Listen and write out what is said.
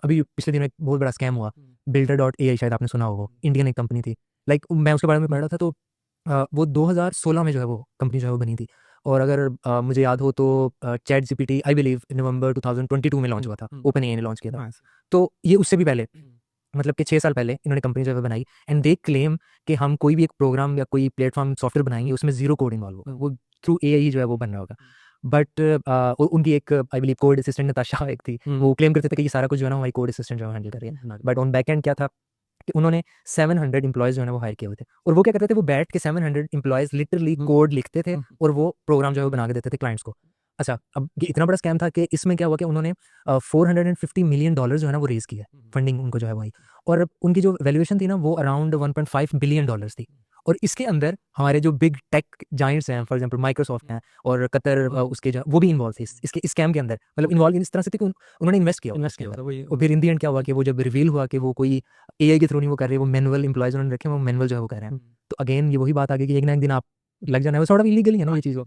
अभी पिछले दिनों एक बहुत बड़ा स्कैम हुआ, बिल्डर डॉट ए आई, शायद आपने सुना होगा, इंडियन एक कंपनी थी। लाइक मैं उसके बारे में पढ़ रहा था, तो वो 2016 में जो है वो कंपनी जो है वो बनी थी। और अगर मुझे याद हो तो चैट जीपीटी आई बिलीव नवंबर 2022 में लॉन्च हुआ था, ओपन एआई ने लॉन्च किया था। तो ये उससे भी पहले, मतलब कि 6 साल पहले इन्होंने कंपनी जो है बनाई, एंड दे क्लेम कि हम कोई भी एक प्रोग्राम या कोई प्लेटफॉर्म सॉफ्टवेयर बनाएंगे उसमें जीरो कोड इन्वॉल्व होगा, वो थ्रू एआई ही जो है वो बन रहा होगा। बट उनकी एक I believe code assistant Natasha एक थी, वो क्लेम करते थे कि ये सारा कुछ जो है ना हमारी कोड असिस्टेंट जो है हैंडल कर रही है। बट ऑन बैक एंड क्या था कि उन्होंने 700 एम्प्लॉयज़ जो है ना वो हायर किए हुए थे, और वो क्या करते थे, वो बैठ के 700 एम्प्लॉयज़ लिटरली कोड लिखते थे और वो प्रोग्राम जो है वो बना के देते थे क्लाइंट्स को। अच्छा, अब ये इतना बड़ा स्कैम था कि इसमें क्या हुआ कि उन्होंने $450 मिलियन जो है ना वो रेज किया, फंडिंग उनको जो है वही। और उनकी जो वैल्यूएशन थी ना वो अराउंड $1.5 बिलियन थी। और इसके अंदर हमारे जो बिग टेक जाइंट्स हैं, फॉर एग्जांपल माइक्रोसॉफ्ट हैं, और कतर उसके जो वो भी इन्वॉल्व थे इसके स्कैम के अंदर, मतलब इन्वॉल्व इस तरह से थे कि उन्होंने इन्वेस्ट किया इसके अंदर। और फिर इन दी एंड क्या हुआ कि वो जब रिवील हुआ कि वो कोई एआई के थ्रू नहीं वो कर रहे, वो मैनुअल एम्प्लॉयज उन्होंने रखे, वो मैनुअल जो है वो कर रहे हैं। तो अगेन ये वही बात आ गई कि एक ना एक दिन आप लग जाना है, वो सॉर्ट ऑफ इलीगल ही है ना ये चीज़।